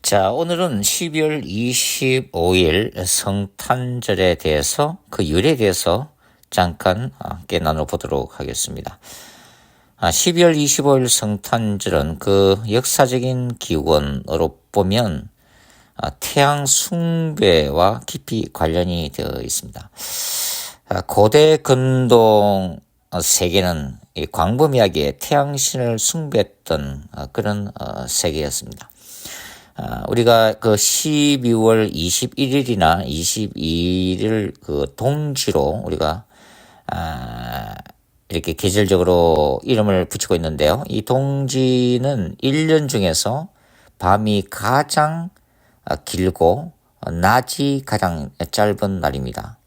자, 오늘은 12월 25일 성탄절에 대해서 그 유래에 대해서 잠깐 함께 나눠보도록 하겠습니다. 12월 25일 성탄절은 그 역사적인 기원으로 보면 태양 숭배와 깊이 관련이 되어 있습니다. 고대 근동 세계는 광범위하게 태양신을 숭배했던 그런 세계였습니다. 우리가 그 12월 21일이나 22일을 그 동지로 우리가 이렇게 계절적으로 이름을 붙이고 있는데요. 이 동지는 1년 중에서 밤이 가장 길고 낮이 가장 짧은 날입니다.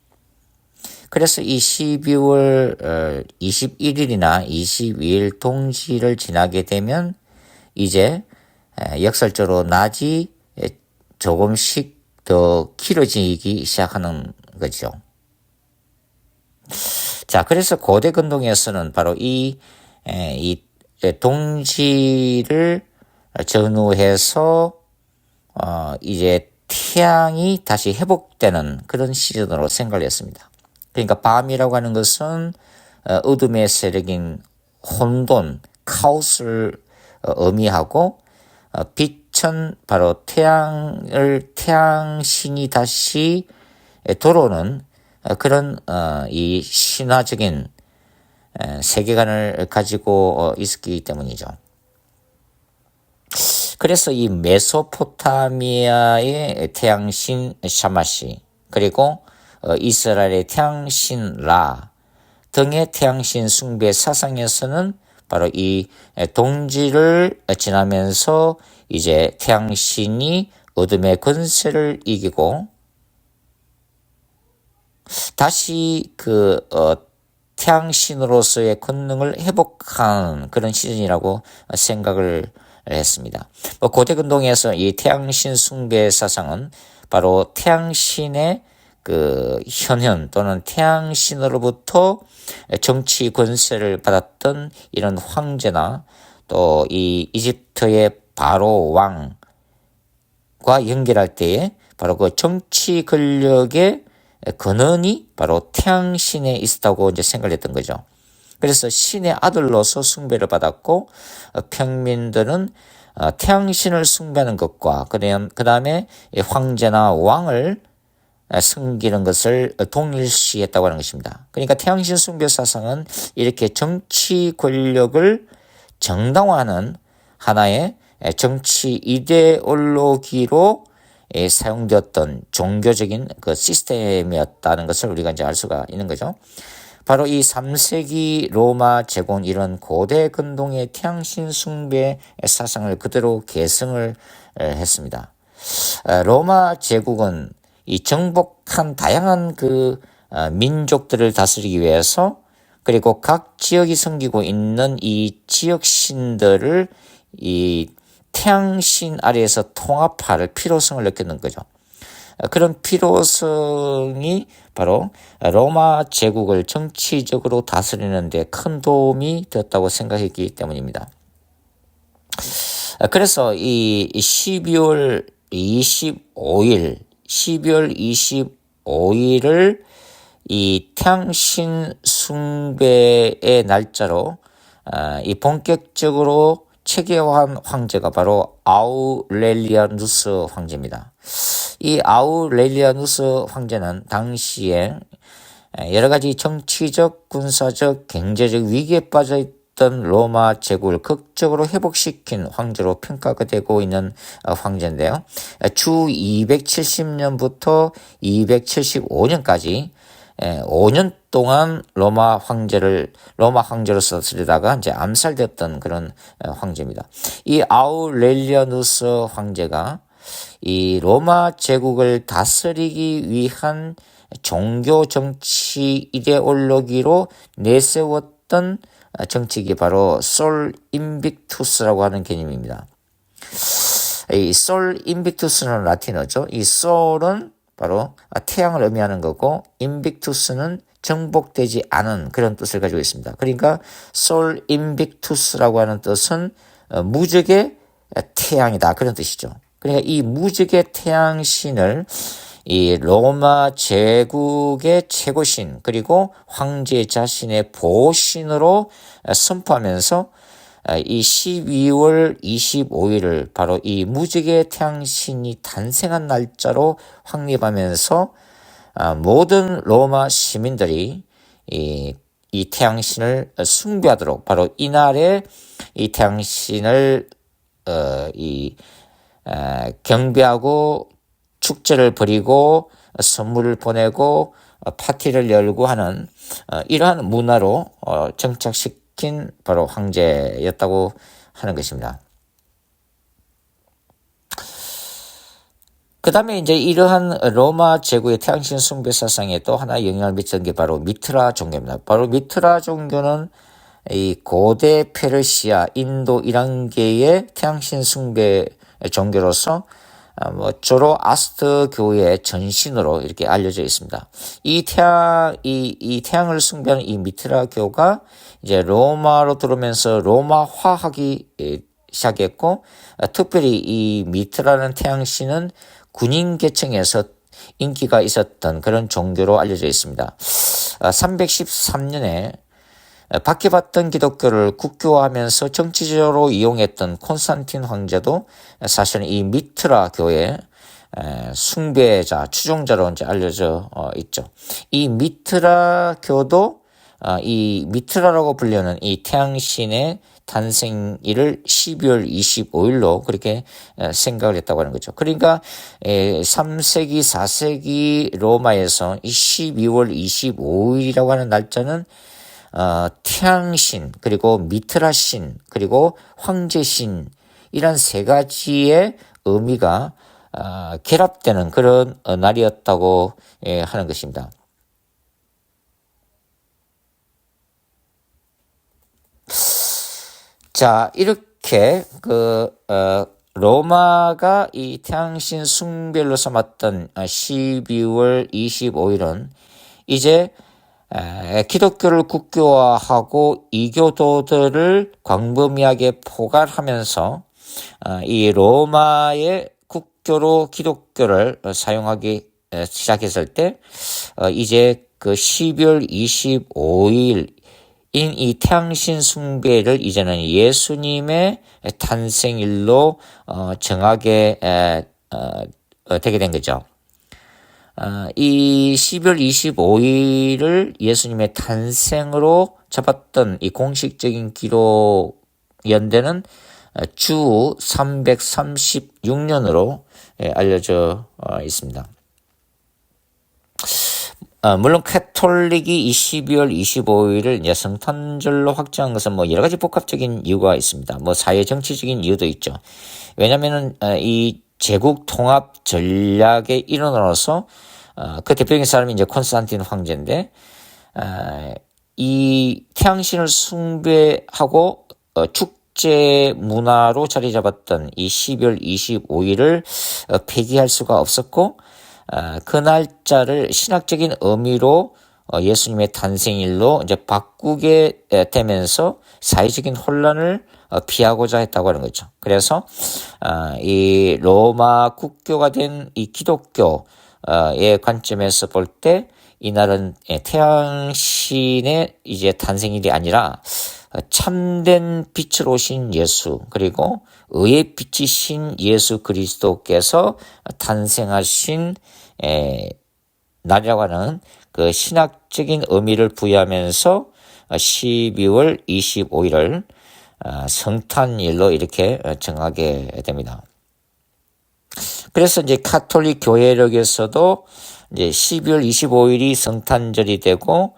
그래서 이 12월 21일이나 22일 동지를 지나게 되면 이제 역설적으로 낮이 조금씩 더 길어지기 시작하는 거죠. 자, 그래서 고대 근동에서는 바로 이 동지를 전후해서 이제 태양이 다시 회복되는 그런 시즌으로 생각을 했습니다. 그러니까 밤이라고 하는 것은 어둠의 세력인 혼돈, 카오스를 의미하고 빛은 바로 태양신이 다시 돌아오는 그런 이 신화적인 세계관을 가지고 있었기 때문이죠. 그래서 이 메소포타미아의 태양신 샤마시, 그리고 이스라엘의 태양신 라 등의 태양신 숭배 사상에서는 바로 이 동지를 지나면서 이제 태양신이 어둠의 권세를 이기고 다시 그 태양신으로서의 권능을 회복하는 그런 시즌이라고 생각을 했습니다. 고대 근동에서 이 태양신 숭배 사상은 바로 태양신의 그 현현 또는 태양신으로부터 정치 권세를 받았던 이런 황제나 또 이 이집트의 바로 왕과 연결할 때에 바로 그 정치 권력의 근원이 바로 태양신에 있었다고 이제 생각을 했던 거죠. 그래서 신의 아들로서 숭배를 받았고 평민들은 태양신을 숭배하는 것과 그 다음에 황제나 왕을 섬기는 것을 동일시했다고 하는 것입니다. 그러니까 태양신 숭배 사상은 이렇게 정치 권력을 정당화하는 하나의 정치 이데올로기로 사용되었던 종교적인 그 시스템이었다는 것을 우리가 이제 알 수가 있는 거죠. 바로 이 3세기 로마 제국은 이런 고대 근동의 태양신 숭배 사상을 그대로 계승을 했습니다. 로마 제국은 이 정복한 다양한 그 민족들을 다스리기 위해서 그리고 각 지역이 섬기고 있는 이 지역 신들을 이 태양신 아래에서 통합할 필요성을 느꼈는 거죠. 그런 필요성이 바로 로마 제국을 정치적으로 다스리는 데 큰 도움이 되었다고 생각했기 때문입니다. 그래서 이 12월 25일을 이 태양신 숭배의 날짜로 이 본격적으로 체계화한 황제가 바로 아우렐리아누스 황제입니다. 이 아우렐리아누스 황제는 당시에 여러 가지 정치적, 군사적, 경제적 위기에 빠져 있던 로마 제국을 극적으로 회복시킨 황제로 평가가 되고 있는 황제인데요. 주 270년부터 275년까지 5년 동안 로마 황제로서 다스리다가 이제 암살되었던 그런 황제입니다. 이 아우렐리아누스 황제가 이 로마 제국을 다스리기 위한 종교 정치 이데올로기로 내세웠던 정치기 바로 솔 인빅투스라고 하는 개념입니다. 이 솔 인빅투스는 라틴어죠. 이 솔은 바로 태양을 의미하는 거고 인빅투스는 정복되지 않은 그런 뜻을 가지고 있습니다. 그러니까 솔 인빅투스라고 하는 뜻은 무적의 태양이다 그런 뜻이죠. 그러니까 이 무지개 태양신을 이 로마 제국의 최고신 그리고 황제 자신의 보호신으로 선포하면서 이 12월 25일을 바로 이 무지개 태양신이 탄생한 날짜로 확립하면서 모든 로마 시민들이 이 태양신을 숭배하도록 바로 이날에 이 태양신을 경배하고 축제를 벌이고 선물을 보내고 파티를 열고 하는 이러한 문화로 정착시킨 바로 황제였다고 하는 것입니다. 그 다음에 이제 이러한 로마 제국의 태양신 숭배 사상에 또 하나 영향을 미쳤던 게 바로 미트라 종교입니다. 바로 미트라 종교는 이 고대 페르시아, 인도 이란계의 태양신 숭배 종교로서 조로아스터 교의 전신으로 이렇게 알려져 있습니다. 이 태양을 숭배하는 이 미트라 교가 이제 로마로 들어오면서 로마화하기 시작했고, 특별히 이 미트라는 태양신은 군인 계층에서 인기가 있었던 그런 종교로 알려져 있습니다. 313년에 박해받던 기독교를 국교화하면서 정치적으로 이용했던 콘스탄틴 황제도 사실은 이 미트라 교의 숭배자, 추종자로 이제 알려져 있죠. 이 미트라 교도 이 미트라라고 불리는 이 태양신의 탄생일을 12월 25일로 그렇게 생각을 했다고 하는 거죠. 그러니까 3세기, 4세기 로마에서 이 12월 25일이라고 하는 날짜는 태양신, 그리고 미트라신, 그리고 황제신, 이런 세 가지의 의미가 결합되는 그런 날이었다고 하는 것입니다. 자, 이렇게 로마가 이 태양신 숭배로 삼았던 12월 25일은 이제 기독교를 국교화하고 이교도들을 광범위하게 포괄하면서 이 로마의 국교로 기독교를 사용하기 시작했을 때 이제 그 12월 25일인 이 태양신 숭배를 이제는 예수님의 탄생일로 정하게 되게 된 거죠. 이 12월 25일을 예수님의 탄생으로 잡았던 이 공식적인 기록 연대는 주 336년으로 알려져 있습니다. 물론 카톨릭이 이 12월 25일을 이제 성탄절로 확정한 것은 뭐 여러 가지 복합적인 이유가 있습니다. 뭐 사회 정치적인 이유도 있죠. 왜냐면은 이 제국 통합 전략의 일원으로서 그 대표적인 사람이 이제 콘스탄틴 황제인데 이 태양신을 숭배하고 축제 문화로 자리 잡았던 이 12월 25일을 폐기할 수가 없었고 그 날짜를 신학적인 의미로 예수님의 탄생일로 이제 바꾸게 되면서 사회적인 혼란을 피하고자 했다고 하는 거죠. 그래서 이 로마 국교가 된 이 기독교의 관점에서 볼 때 이날은 태양신의 이제 탄생일이 아니라 참된 빛으로 오신 예수, 그리고 의의 빛이신 예수 그리스도께서 탄생하신 날이라고 하는 그 신학적인 의미를 부여하면서 12월 25일을 성탄일로 이렇게 정하게 됩니다. 그래서 이제 카톨릭 교회력에서도 이제 12월 25일이 성탄절이 되고,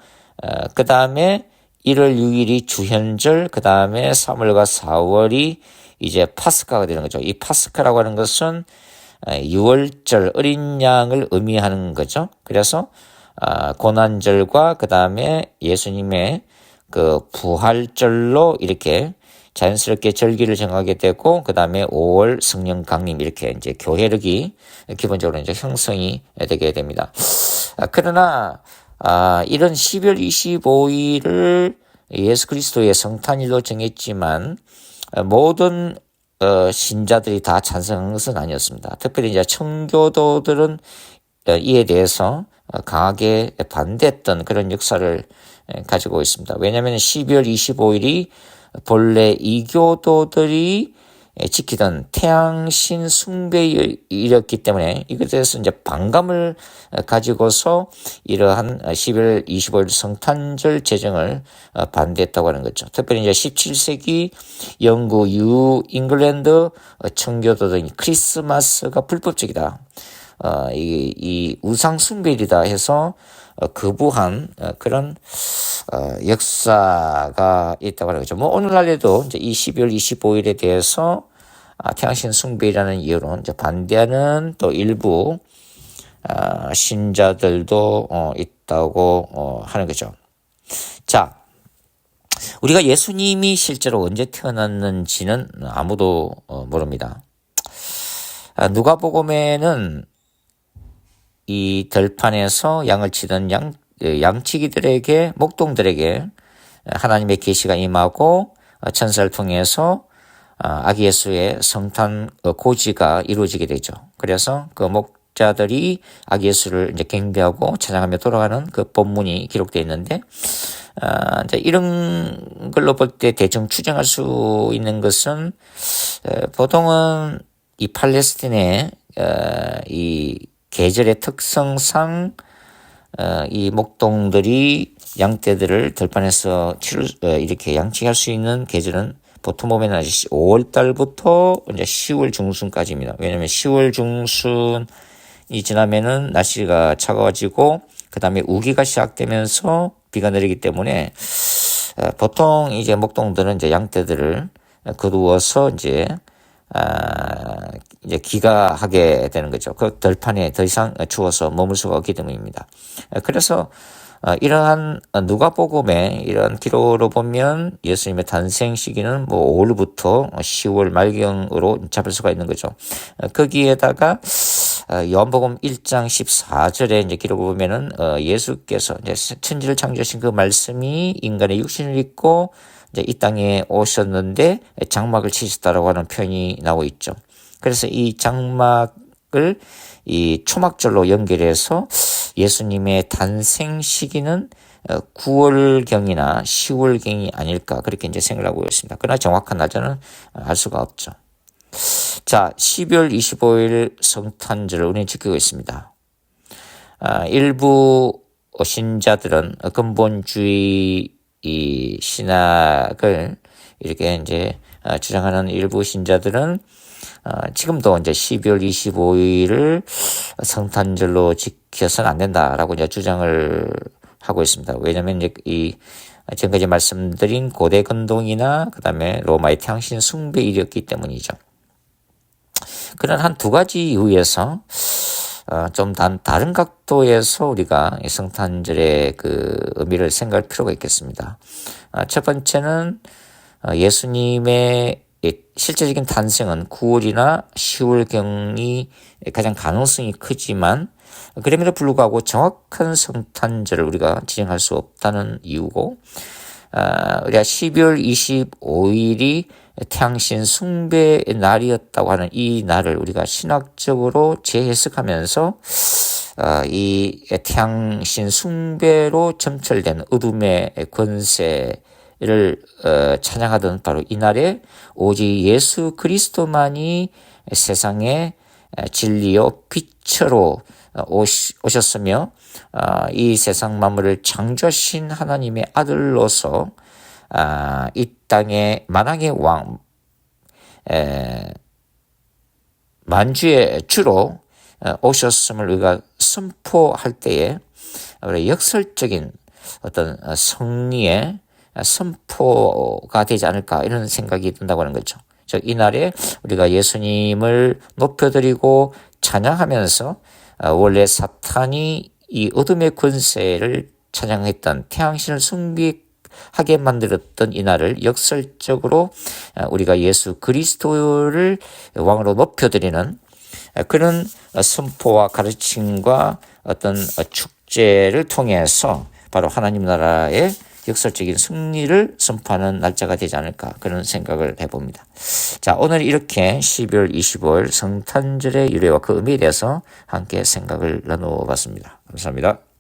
그 다음에 1월 6일이 주현절, 그 다음에 3월과 4월이 이제 파스카가 되는 거죠. 이 파스카라고 하는 것은 유월절 어린 양을 의미하는 거죠. 그래서 고난절과 그 다음에 예수님의 그 부활절로 이렇게 자연스럽게 절기를 정하게 되고, 그 다음에 5월 성령 강림, 이렇게 이제 교회력이 기본적으로 이제 형성이 되게 됩니다. 그러나 이런 12월 25일을 예수 그리스도의 성탄일로 정했지만 모든 신자들이 다 찬성한 것은 아니었습니다. 특별히 이제 청교도들은 이에 대해서 강하게 반대했던 그런 역사를 가지고 있습니다. 왜냐하면 12월 25일이 본래 이교도들이 지키던 태양신 숭배일이었기 때문에 이것에 대해서 이제 반감을 가지고서 이러한 12월 25일 성탄절 제정을 반대했다고 하는 거죠. 특별히 이제 17세기 영국 잉글랜드 청교도들이 크리스마스가 불법적이다. 이 우상 숭배일이다 해서 거부한 그런 역사가 있다고 하는 거죠. 뭐 오늘날에도 이제 이 12월 25일에 대해서 태양신 숭배라는 이유로 이제 반대하는 또 일부 신자들도 있다고 하는 거죠. 자, 우리가 예수님이 실제로 언제 태어났는지는 아무도 모릅니다. 누가복음에는 이 들판에서 양을 치던 양치기들에게 목동들에게 하나님의 계시가 임하고 천사를 통해서 아기 예수의 성탄 고지가 이루어지게 되죠. 그래서 그 목자들이 아기 예수를 이제 경배하고 찬양하며 돌아가는 그 본문이 기록되어 있는데 이제 이런 걸로 볼 때 대충 추정할 수 있는 것은 보통은 이 팔레스틴의 이 계절의 특성상 이 목동들이 양떼들을 들판에서 이렇게 양치할 수 있는 계절은 보통 보면 5월 달부터 이제 10월 중순까지입니다. 왜냐하면 10월 중순이 지나면은 날씨가 차가워지고 그 다음에 우기가 시작되면서 비가 내리기 때문에 보통 이제 목동들은 이제 양떼들을 거두어서 이제 귀가하게 되는 거죠. 그 들판에 더 이상 추워서 머물 수가 없기 때문입니다. 그래서 이러한 누가복음의 이런 기록으로 보면 예수님의 탄생 시기는 뭐 5월부터 10월 말경으로 잡을 수가 있는 거죠. 거기에다가 요한복음 1장 14절에 이제 기록을 보면은 예수께서 이제 천지를 창조하신 그 말씀이 인간의 육신을 입고 이제 이 땅에 오셨는데 장막을 치셨다라고 하는 표현이 나오고 있죠. 그래서 이 장막을 이 초막절로 연결해서 예수님의 탄생 시기는 9월경이나 10월경이 아닐까 그렇게 이제 생각을 하고 있습니다. 그러나 정확한 날짜는 알 수가 없죠. 자, 12월 25일 성탄절을 우리는 지키고 있습니다. 일부 신자들은 근본주의 이 신학을 이렇게 이제 주장하는 일부 신자들은 지금도 이제 12월 25일을 성탄절로 지켜서는 안 된다라고 이제 주장을 하고 있습니다. 왜냐하면 이제 이 지금까지 말씀드린 고대 근동이나 그다음에 로마의 태양신 숭배일이었기 때문이죠. 그런 한 두 가지 이유에서 좀 다른 각도에서 우리가 성탄절의 그 의미를 생각할 필요가 있겠습니다. 첫 번째는 예수님의 실제적인 탄생은 9월이나 10월경이 가장 가능성이 크지만 그럼에도 불구하고 정확한 성탄절을 우리가 지정할 수 없다는 이유고 우리가 12월 25일이 태양신 숭배의 날이었다고 하는 이 날을 우리가 신학적으로 재해석하면서 이 태양신 숭배로 점철된 어둠의 권세를 찬양하던 바로 이 날에 오직 예수 그리스도만이 세상의 진리요 빛으로 오셨으며 이 세상 만물을 창조하신 하나님의 아들로서 이 땅의 만왕의 왕 만주의 주로 오셨음을 우리가 선포할 때에 역설적인 어떤 승리의 선포가 되지 않을까 이런 생각이 든다고 하는 거죠. 즉 이날에 우리가 예수님을 높여드리고 찬양하면서 원래 사탄이 이 어둠의 권세를 찬양했던 태양신을 숭배하게 만들었던 이 날을 역설적으로 우리가 예수 그리스도를 왕으로 높여드리는 그런 선포와 가르침과 어떤 축제를 통해서 바로 하나님 나라의 역설적인 승리를 선포하는 날짜가 되지 않을까 그런 생각을 해봅니다. 자, 오늘 이렇게 12월 25일 성탄절의 유래와 그 의미에 대해서 함께 생각을 나누어 봤습니다. 감사합니다.